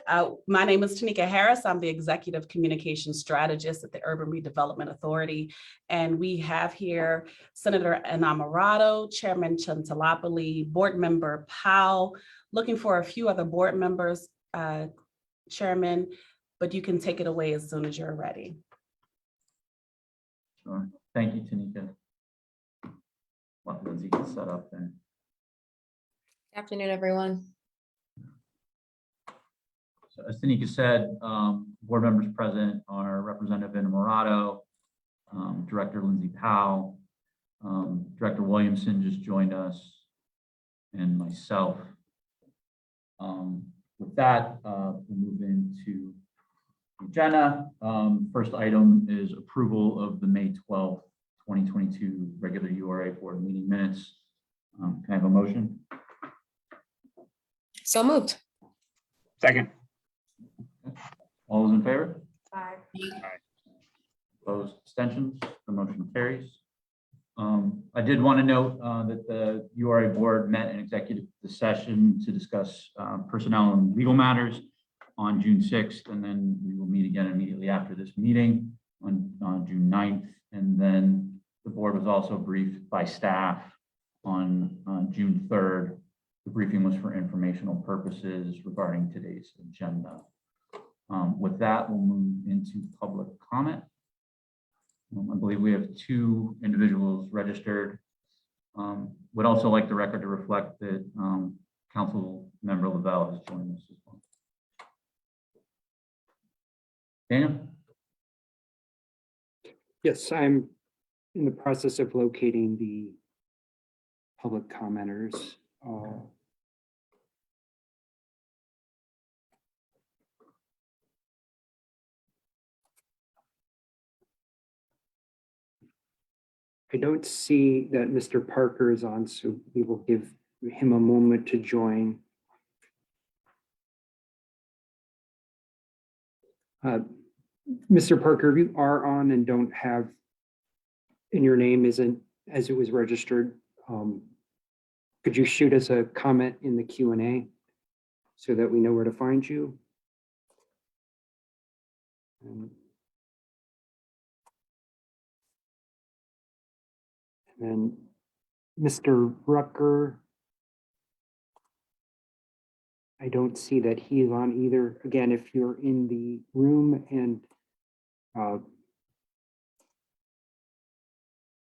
My name is Tanika Harris. I'm the Executive Communications Strategist at the Urban Redevelopment Authority. And we have here Senator Innamorato, Chairman Chantalopoulos, Board Member Powell, looking for a few other board members, Chairman, but you can take it away as soon as you're ready. Sure. Thank you, Tanika. Let Lindsay get set up there. Good afternoon, everyone. So as Tanika said, board members present are Representative Innamorato, Director Lindsay Powell, Director Williamson just joined us, and myself. With that, we'll move into the agenda. First item is approval of the May 12th, 2022 regular URA board meeting minutes. Can I have a motion? So moved. Second. All those in favor? Aye. Opposed, abstentions, the motion carries. I did want to note that the URA board met in executive session to discuss personnel and legal matters on June 6th, and then we will meet again immediately after this meeting on June 9th. And then the board was also briefed by staff on June 3rd. The briefing was for informational purposes regarding today's agenda. With that, we'll move into public comment. I believe we have 2 individuals registered. Would also like the record to reflect that Council Member Lavelle has joined us as well. Daniel? Yes, I'm in the process of locating the public commenters. I don't see that Mr. Parker is on, so we will give him a moment to join. Mr. Parker, you are on and don't have, and your name isn't as it was registered. Could you shoot us a comment in the Q&A so that we know where to find you? And Mr. Rucker, I don't see that he's on either. Again, if you're in the room and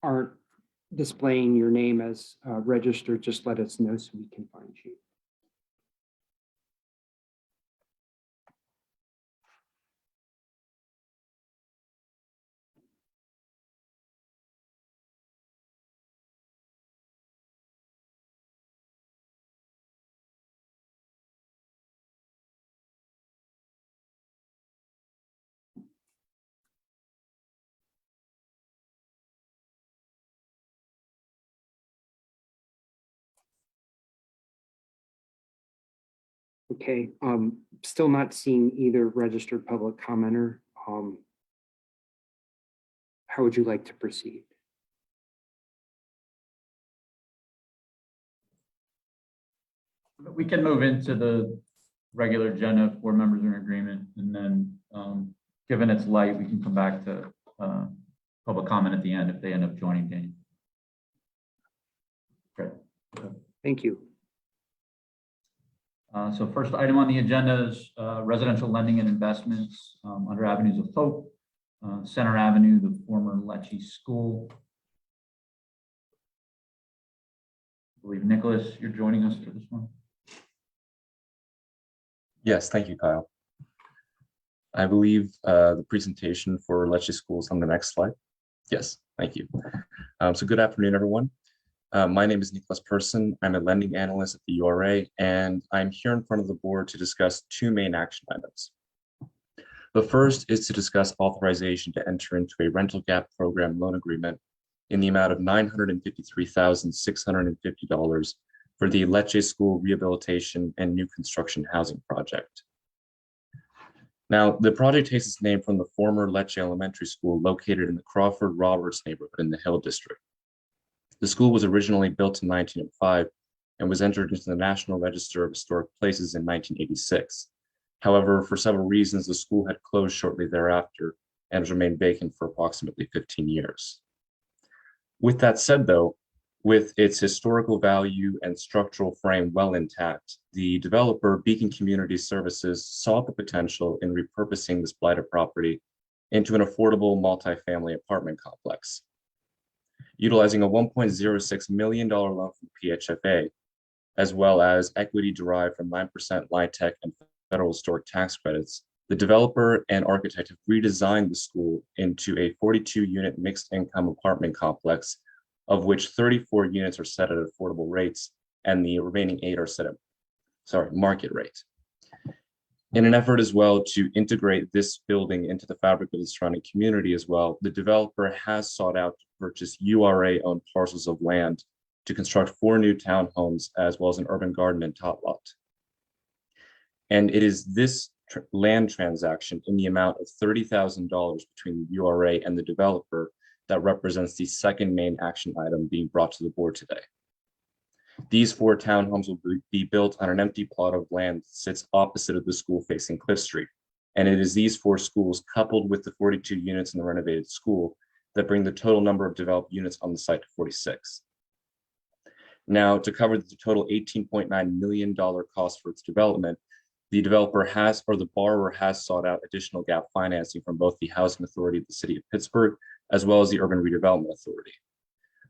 aren't displaying your name as registered, just let us know so we can find you. Okay, still not seeing either registered public commenter. How would you like to proceed? We can move into the regular agenda if board members are in agreement, and then given it's light, we can come back to public comment at the end if they end up joining Daniel. Great. Okay. Thank you. So first item on the agenda is residential lending and investments under Avenues of Hope, Center Avenue, the former Letsche School. I believe Nicholas, you're joining us for this one. Yes, thank you, Kyle. I believe the presentation for Letsche School is on the next slide. Yes, thank you. So good afternoon, everyone. My name is Nicholas Person. I'm a lending analyst at the URA, and I'm here in front of the board to discuss 2 main action items. The first is to discuss authorization to enter into a rental gap program loan agreement in the amount of $953,650 for the Letsche School rehabilitation and new construction housing project. Now, the project takes its name from the former Letsche Elementary School located in the Crawford Roberts neighborhood in the Hill District. The school was originally built in 1905 and was entered into the National Register of Historic Places in 1986. However, for several reasons, the school had closed shortly thereafter and has remained vacant for approximately 15 years. With that said, though, with its historical value and structural frame well intact, the developer, Beacon Community Services, saw the potential in repurposing this blighted property into an affordable multifamily apartment complex. Utilizing a $1.06 million loan from PHFA, as well as equity derived from 9% LIHTC and federal historic tax credits, the developer and architect have redesigned the school into a 42-unit mixed income apartment complex, of which 34 units are set at affordable rates and the remaining 8 are set at, market rate. In an effort as well to integrate this building into the fabric of the surrounding community as well, the developer has sought out to purchase URA-owned parcels of land to construct 4 new townhomes as well as an urban garden and tot lot. And it is this land transaction in the amount of $30,000 between the URA and the developer that represents the second main action item being brought to the board today. These 4 townhomes will be built on an empty plot of land that sits opposite of the school facing Cliff Street. And it is these 4 schools coupled with the 42 units in the renovated school that bring the total number of developed units on the site to 46. Now, to cover the total $18.9 million cost for its development, the developer has, or the borrower has sought out additional gap financing from both the Housing Authority of the City of Pittsburgh, as well as the Urban Redevelopment Authority.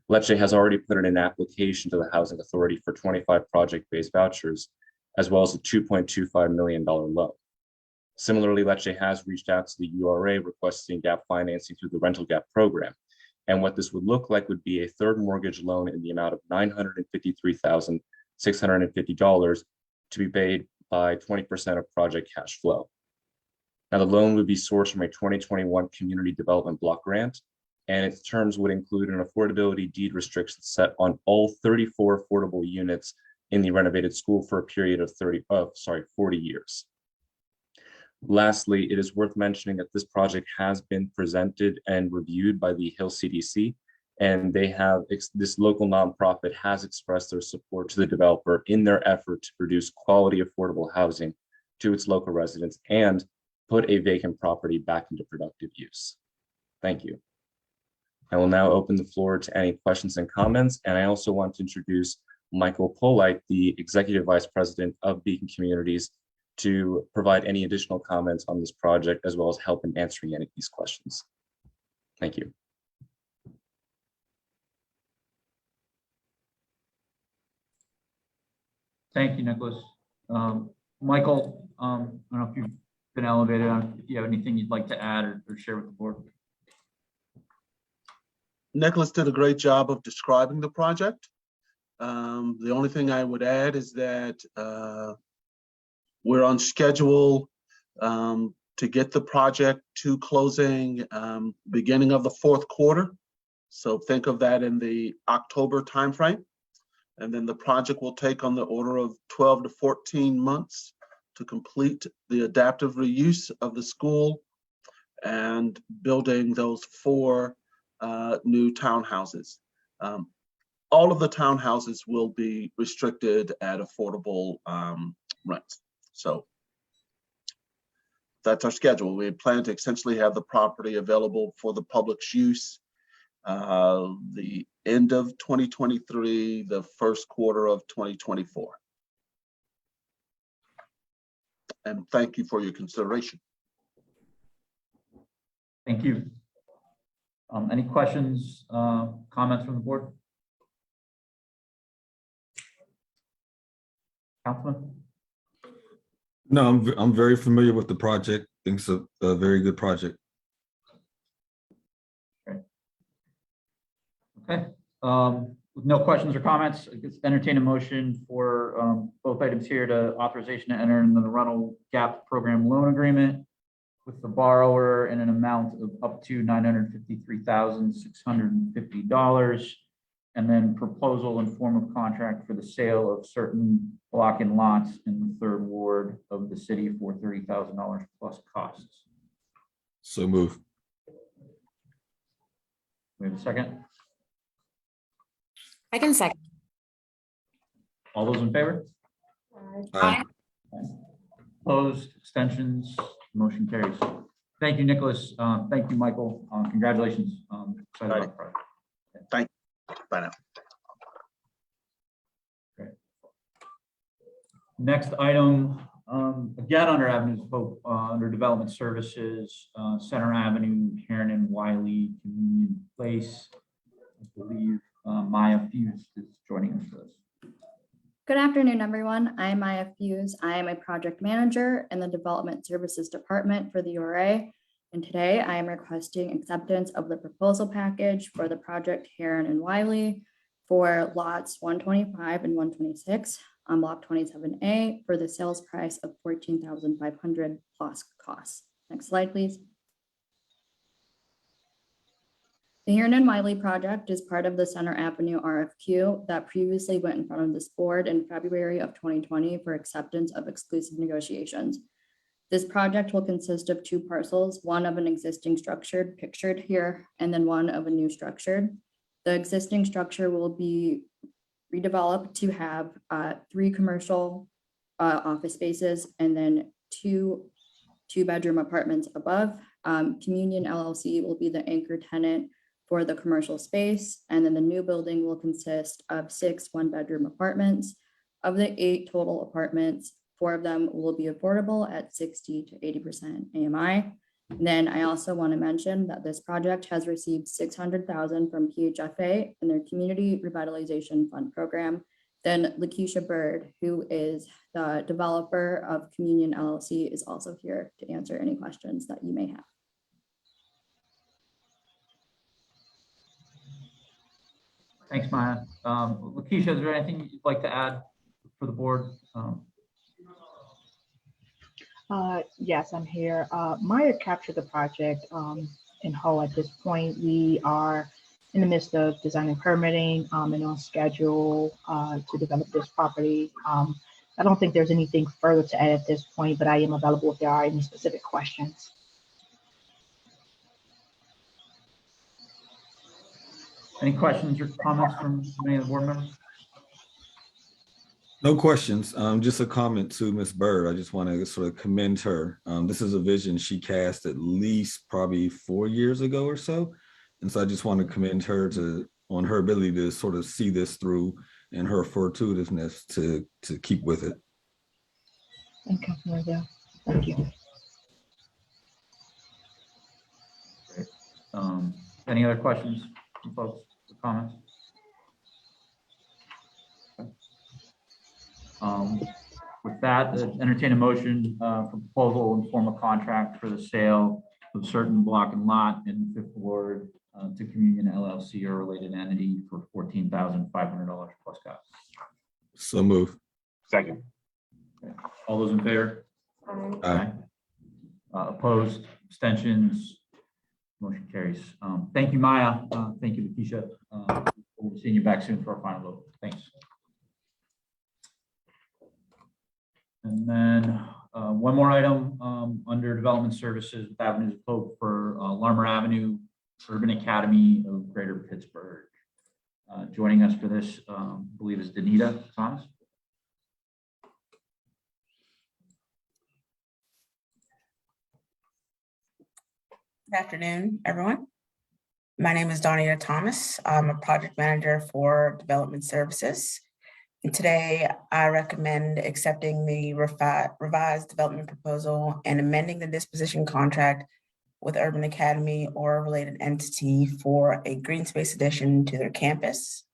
Letsche has already put in an application to the Housing Authority for 25 project-based vouchers, as well as a $2.25 million loan. Similarly, Letsche has reached out to the URA requesting gap financing through the rental gap program. And what this would look like would be a third mortgage loan in the amount of $953,650 to be paid by 20% of project cash flow. Now, the loan would be sourced from a 2021 Community Development Block Grant, and its terms would include an affordability deed restriction set on all 34 affordable units in the renovated school for a period of 40 years. Lastly, it is worth mentioning that this project has been presented and reviewed by the Hill CDC, and they have, this local nonprofit has expressed their support to the developer in their effort to produce quality affordable housing to its local residents and put a vacant property back into productive use. Thank you. I will now open the floor to any questions and comments, and I also want to introduce Michael Polite, the Executive Vice President of Beacon Communities, to provide any additional comments on this project, as well as help in answering any of these questions. Thank you. Thank you, Nicholas. Michael, I don't know if you've been elevated on, if you have anything you'd like to add or share with the board. Nicholas did a great job of describing the project. The only thing I would add is that we're on schedule to get the project to closing beginning of the 4th quarter. So think of that in the October timeframe. And then the project will take on the order of 12 to 14 months to complete the adaptive reuse of the school and building those 4 new townhouses. All of the townhouses will be restricted at affordable rents. So that's our schedule. We plan to essentially have the property available for the public's use the end of 2023, the 1st quarter of 2024. And thank you for your consideration. Thank you. Any questions, comments from the board? Councilman? No, I'm very familiar with the project. I think it's a very good project. Okay. With no questions or comments, I guess entertain a motion for both items here to authorization to enter into the rental gap program loan agreement with the borrower in an amount of up to $953,650, and then proposal in form of contract for the sale of certain block and lots in the 3rd ward of the city for $30,000 plus costs. So move. We have a second. I can second. All those in favor? Aye. Opposed, abstentions, motion carries. Thank you, Nicholas. Thank you, Michael. Congratulations. Excited about the project. Bye now. Next item, again, under Avenues of Hope, under Development Services, Center Avenue, Herron and Wylie, Communion Place. I believe Maya Fuse is joining us for this. Good afternoon, everyone. I'm Maya Fuse. I am a project manager in the Development Services Department for the URA. And today I am requesting acceptance of the proposal package for the project Herron and Wylie for lots 125 and 126 on block 27A for the sales price of $14,500 plus costs. Next slide, please. The Herron and Wylie project is part of the Center Avenue RFQ that previously went in front of this board in February of 2020 for acceptance of exclusive negotiations. This project will consist of two parcels, one of an existing structure pictured here, and then one of a new structure. The existing structure will be redeveloped to have 3 commercial office spaces and then two-bedroom apartments above. Communion LLC will be the anchor tenant for the commercial space, and then the new building will consist of 6 one-bedroom apartments. Of the 8 total apartments, 4 of them will be affordable at 60 to 80% AMI. And then I also want to mention that this project has received $600,000 from PHFA in their Community Revitalization Fund program. Then Lakeisha Bird, who is the developer of Communion LLC, is also here to answer any questions that you may have. Thanks, Maya. Lakeisha, is there anything you'd like to add for the board? Yes, I'm here. Maya captured the project in whole at this point. We are in the midst of design and permitting and on schedule to develop this property. I don't think there's anything further to add at this point, but I am available if there are any specific questions. Any questions or comments from any of the board members? No questions. Just a comment to Ms. Bird. I just want to sort of commend her. This is a vision she cast at least probably 4 years ago or so. And so I just want to commend her on her ability to sort of see this through and her fortuitousness to keep with it. Thank you, Councilmember. Thank you. Great. Any other questions from folks or comments? With that, entertain a motion for proposal and form a contract for the sale of certain block and lot in the 5th Ward to Communion LLC or related entity for $14,500 plus costs. So move. Second. Okay. All those in favor? Aye. Opposed, abstentions, motion carries. Thank you, Maya. Thank you, Lakeisha. We'll see you back soon for our final vote. Thanks. And then one more item under Development Services with Avenues of Hope for Larimer Avenue, Urban Academy of Greater Pittsburgh. Joining us for this, I believe, is Danita Thomas. Good afternoon, everyone. My name is Donita Thomas. I'm a project manager for Development Services. And today, I recommend accepting the revised development proposal and amending the disposition contract with Urban Academy or a related entity for a green space addition to their campus.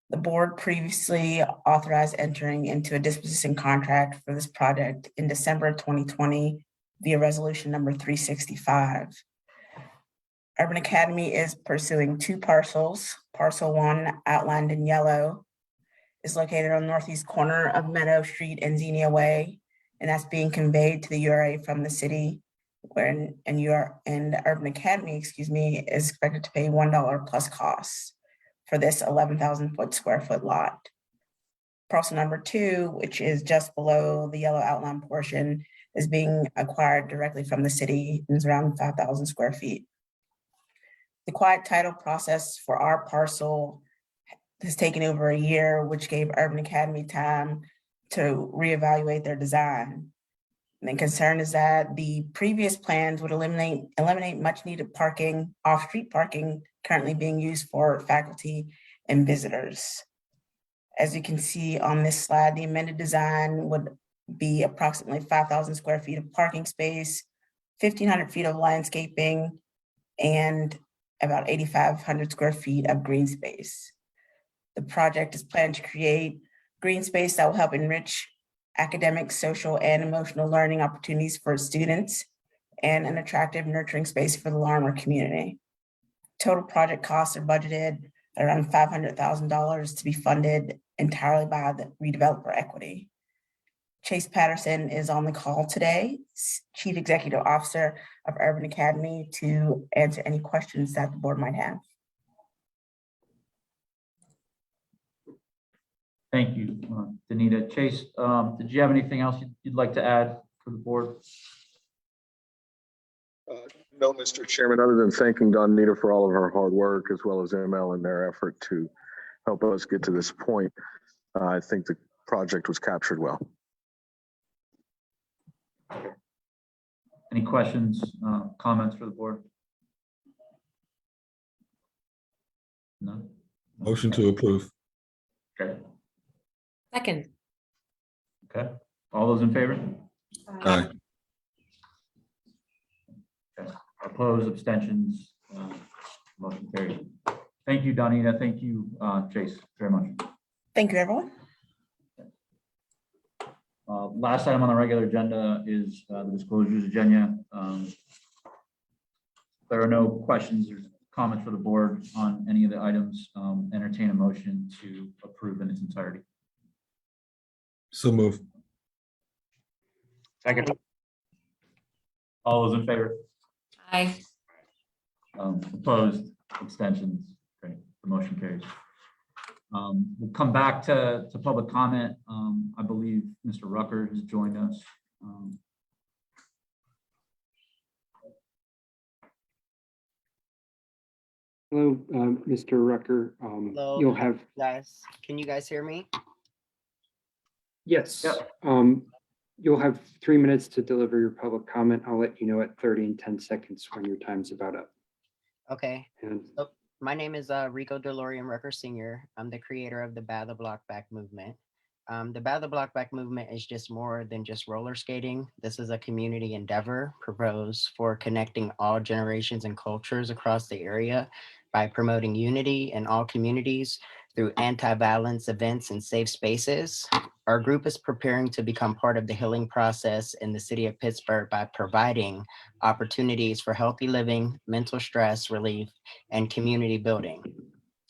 The board previously authorized entering into a disposition contract for this project in December of 2020 via resolution number 365. Urban Academy is pursuing 2 parcels. Parcel 1, outlined in yellow, is located on the northeast corner of Meadow Street and Xenia Way, and that's being conveyed to the URA from the city, and Urban Academy, is expected to pay $1 plus costs for this 11,000 square foot lot. Parcel number 2, which is just below the yellow outline portion, is being acquired directly from the city and is around 5,000 square feet. The quiet title process for our parcel has taken over a year, which gave Urban Academy time to reevaluate their design. And the concern is that the previous plans would eliminate much needed parking, off-street parking currently being used for faculty and visitors. As you can see on this slide, the amended design would be approximately 5,000 square feet of parking space, 1,500 feet of landscaping, and about 8,500 square feet of green space. The project is planned to create green space that will help enrich academic, social, and emotional learning opportunities for students and an attractive, nurturing space for the Larimer community. Total project costs are budgeted at around $500,000 to be funded entirely by the redeveloper equity. Chase Patterson is on the call today, Chief Executive Officer of Urban Academy, to answer any questions that the board might have. Thank you, Danita. Chase, did you have anything else you'd like to add for the board? No, Mr. Chairman, other than thanking Donita for all of her hard work, as well as ML in their effort to help us get to this point. I think the project was captured well. Any questions, comments for the board? No? Motion to approve. Okay. Second. Okay. All those in favor? Aye. Okay. Opposed, abstentions, motion carried. Thank you, Donita. Thank you, Chase, very much. Thank you, everyone. Last item on the regular agenda is the disclosures agenda. There are no questions or comments for the board on any of the items. Entertain a motion to approve in its entirety. So move. Second. All those in favor? Aye. Opposed, abstentions. Great, the motion carries. We'll come back to public comment. I believe Mr. Rucker has joined us. Hello, Mr. Rucker. Hello. You'll have, Guys, can you guys hear me? yes. Yep. You'll have 3 minutes to deliver your public comment. I'll let you know at 30 and 10 seconds when your time's about up. Okay. And My name is Rico DeLorean Rucker Sr. I'm the creator of the Bad the Block Back movement. The Bad the Block Back movement is just more than just roller skating. This is a community endeavor proposed for connecting all generations and cultures across the area by promoting unity in all communities through anti-violence events and safe spaces. Our group is preparing to become part of the healing process in the city of Pittsburgh by providing opportunities for healthy living, mental stress relief, and community building.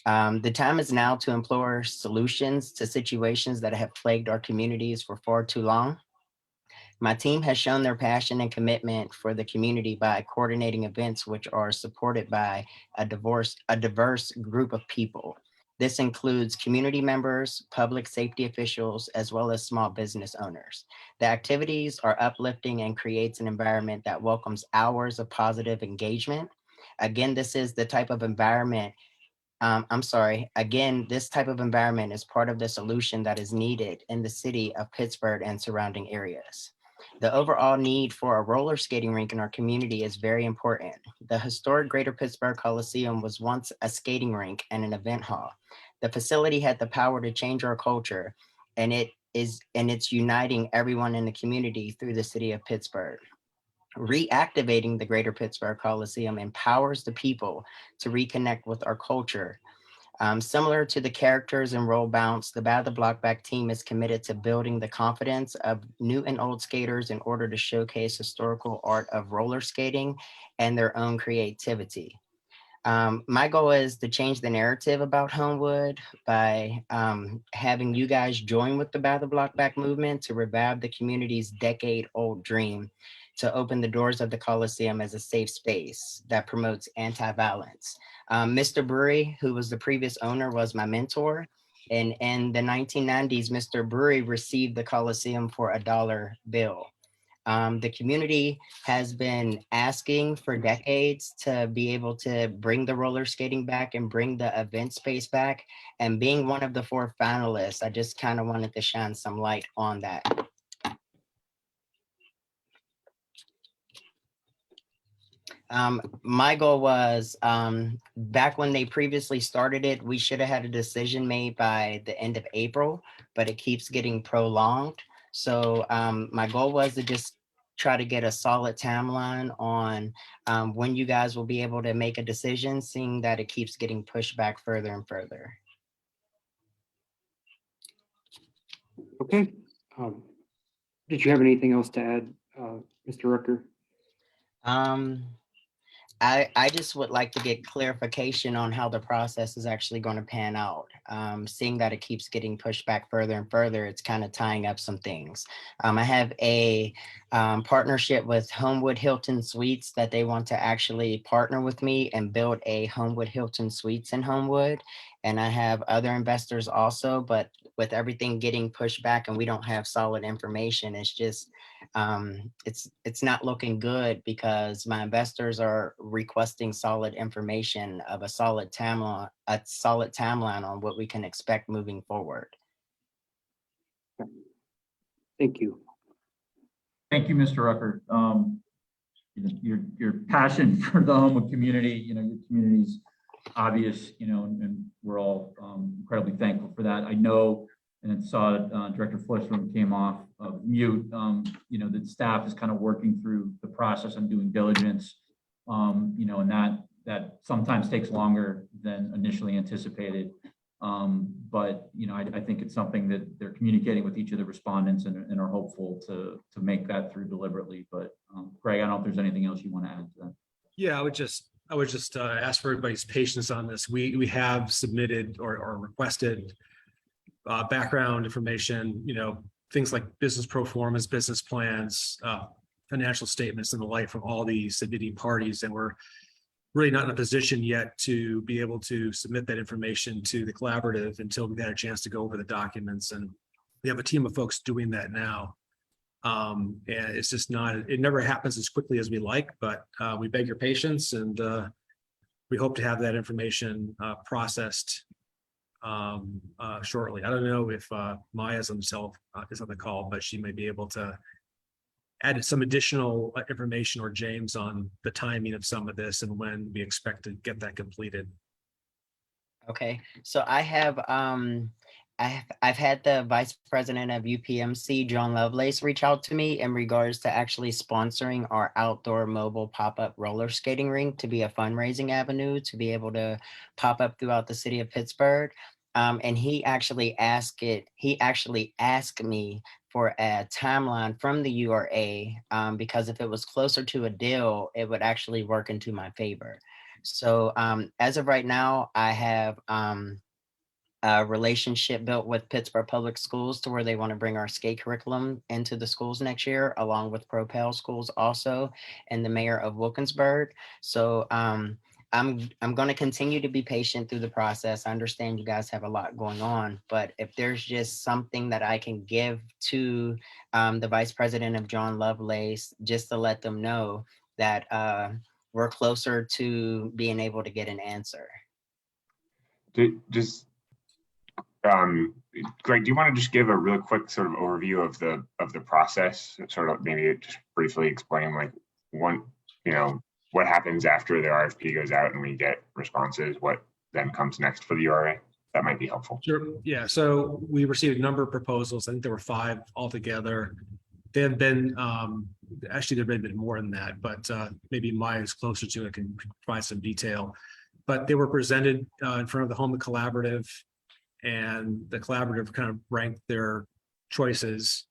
The time is now to implore solutions to situations that have plagued our communities for far too long. My team has shown their passion and commitment for the community by coordinating events which are supported by a diverse group of people. This includes community members, public safety officials, as well as small business owners. The activities are uplifting and creates an environment that welcomes hours of positive engagement. Again, this is the type of environment this type of environment is part of the solution that is needed in the city of Pittsburgh and surrounding areas. The overall need for a roller skating rink in our community is very important. The historic Greater Pittsburgh Coliseum was once a skating rink and an event hall. The facility had the power to change our culture, and it's uniting everyone in the community through the city of Pittsburgh. Reactivating the Greater Pittsburgh Coliseum empowers the people to reconnect with our culture. Similar to the characters in Roll Bounce, the Bad the Block Back team is committed to building the confidence of new and old skaters in order to showcase historical art of roller skating and their own creativity. My goal is to change the narrative about Homewood by having you guys join with the Bad the Block Back movement to revive the community's decade-old dream to open the doors of the Coliseum as a safe space that promotes anti-violence. Mr. Brewery, who was the previous owner, was my mentor. And in the 1990s, Mr. Brewery received the Coliseum for $1 bill. The community has been asking for decades to be able to bring the roller skating back and bring the event space back. And being one of the 4 finalists, I just kind of wanted to shine some light on that. My goal was, back when they previously started it, we should have had a decision made by the end of April, but it keeps getting prolonged. So my goal was to just try to get a solid timeline on when you guys will be able to make a decision, seeing that it keeps getting pushed back further and further. Okay. Did you have anything else to add, Mr. Rucker? I just would like to get clarification on how the process is actually going to pan out. Seeing that it keeps getting pushed back further and further, it's kind of tying up some things. I have a partnership with Homewood Hilton Suites that they want to actually partner with me and build a Homewood Hilton Suites in Homewood. And I have other investors also, but with everything getting pushed back and we don't have solid information, it's just it's not looking good because my investors are requesting solid information of a solid timeline on what we can expect moving forward. Thank you. Thank you, Mr. Rucker. Your passion for the Homewood community, your community's obvious, and we're all incredibly thankful for that. I know, and I saw Director Flissman came off of mute, that staff is kind of working through the process and doing diligence, and that sometimes takes longer than initially anticipated. But I think it's something that they're communicating with each of the respondents and are hopeful to make that through deliberately. But Greg, I don't know if there's anything else you want to add to that. Yeah, I would just ask for everybody's patience on this. We have submitted or requested background information, things like business pro formas, business plans, financial statements and the like from all the submitting parties. And we're really not in a position yet to be able to submit that information to the collaborative until we've had a chance to go over the documents. And we have a team of folks doing that now. And it's just it never happens as quickly as we like, but we beg your patience and we hope to have that information processed shortly. I don't know if Maya's himself is on the call, but she may be able to add some additional information, or James, on the timing of some of this and when we expect to get that completed. Okay, so I have I've had the vice president of UPMC, John Lovelace, reach out to me in regards to actually sponsoring our outdoor mobile pop-up roller skating rink to be a fundraising avenue to be able to pop up throughout the city of Pittsburgh. And he actually asked me for a timeline from the URA, because if it was closer to a deal, it would actually work into my favor. So as of right now, I have a relationship built with Pittsburgh Public Schools to where they want to bring our skate curriculum into the schools next year, along with Propel Schools also, and the mayor of Wilkinsburg. So I'm going to continue to be patient through the process. I understand you guys have a lot going on, but if there's just something that I can give to the vice president of John Lovelace, just to let them know that we're closer to being able to get an answer. Greg, do you want to just give a real quick sort of overview of the process? Sort of maybe just briefly explain what happens after the RFP goes out and we get responses, what then comes next for the URA? That might be helpful. Sure. Yeah. So we received a number of proposals. I think there were 5 altogether. They have been, actually there may have been more than that, but maybe Maya's closer to it, can provide some detail. But they were presented in front of the Home Collaborative, and the collaborative kind of ranked their choices.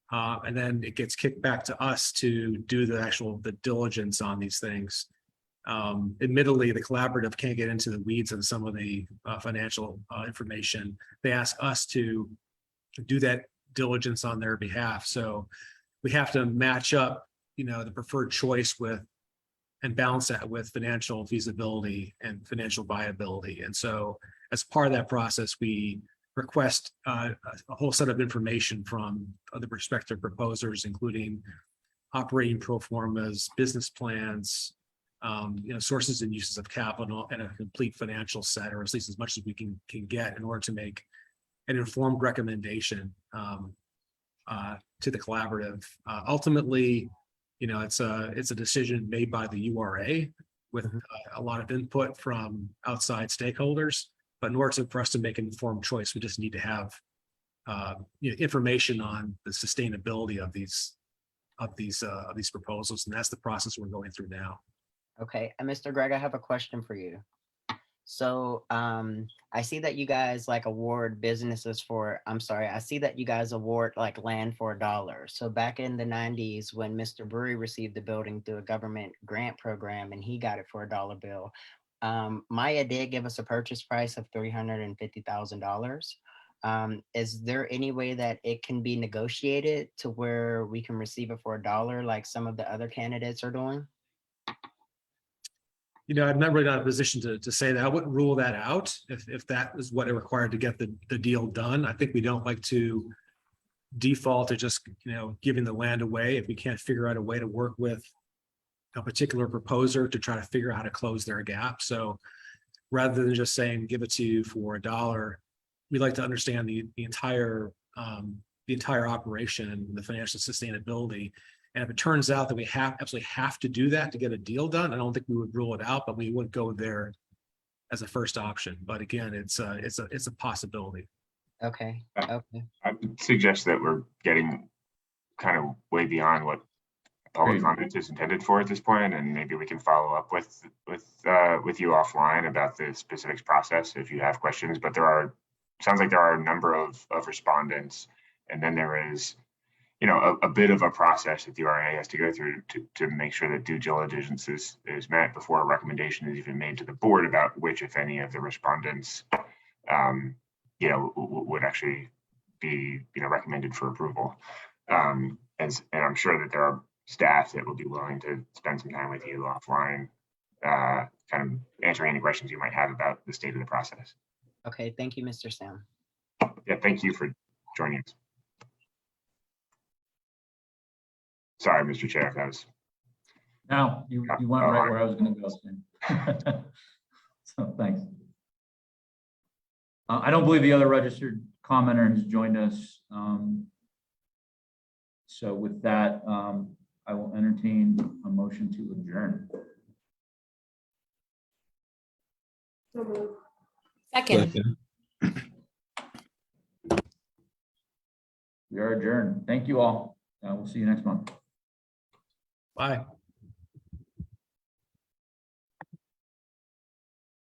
And then it gets kicked back to us to do the diligence on these things. Admittedly, the collaborative can't get into the weeds on some of the financial information. They ask us to do that diligence on their behalf. So we have to match up, the preferred choice with, and balance that with financial feasibility and financial viability. And so as part of that process, we request a whole set of information from the respective proposers, including operating pro formas, business plans, sources and uses of capital, and a complete financial set, or at least as much as we can get in order to make an informed recommendation to the collaborative. Ultimately, it's a decision made by the URA with a lot of input from outside stakeholders. But in order for us to make an informed choice, we just need to have information on the sustainability of these proposals, and that's the process we're going through now. Okay, and Mr. Greg, I have a question for you. So I see that you guys like award businesses for, I see that you guys award like land for $1. So back in the 90s, when Mr. Brewery received the building through a government grant program and he got it for $1 bill, Maya did give us a purchase price of $350,000. Is there any way that it can be negotiated to where we can receive it for $1 like some of the other candidates are doing? I'm not really not in a position to say that. I wouldn't rule that out if that is what it required to get the deal done. I think we don't like to default to just, giving the land away if we can't figure out a way to work with a particular proposer to try to figure out how to close their gap. So rather than just saying, give it to you for $1, we like to understand the entire operation and the financial sustainability. And if it turns out that we absolutely have to do that to get a deal done, I don't think we would rule it out, but we wouldn't go there as a first option. But again, it's a possibility. Okay. Okay. I would suggest that we're getting kind of way beyond what public comment is intended for at this point, and maybe we can follow up with you offline about the specifics process if you have questions. But sounds like there are a number of respondents, and then there is a bit of a process that the URA has to go through to make sure that due diligence is met before a recommendation is even made to the board about which, if any, of the respondents, would actually be, recommended for approval. And I'm sure that there are staff that will be willing to spend some time with you offline, kind of answering any questions you might have about the state of the process. Okay. Thank you, Mr. Sam. Yeah, thank you for joining us. Sorry, Mr. Chair, if that was. No, you went right where I was going to go. So thanks. I don't believe the other registered commenter has joined us. So with that, I will entertain a motion to adjourn. Second. We are adjourned. Thank you all. We'll see you next month. Bye.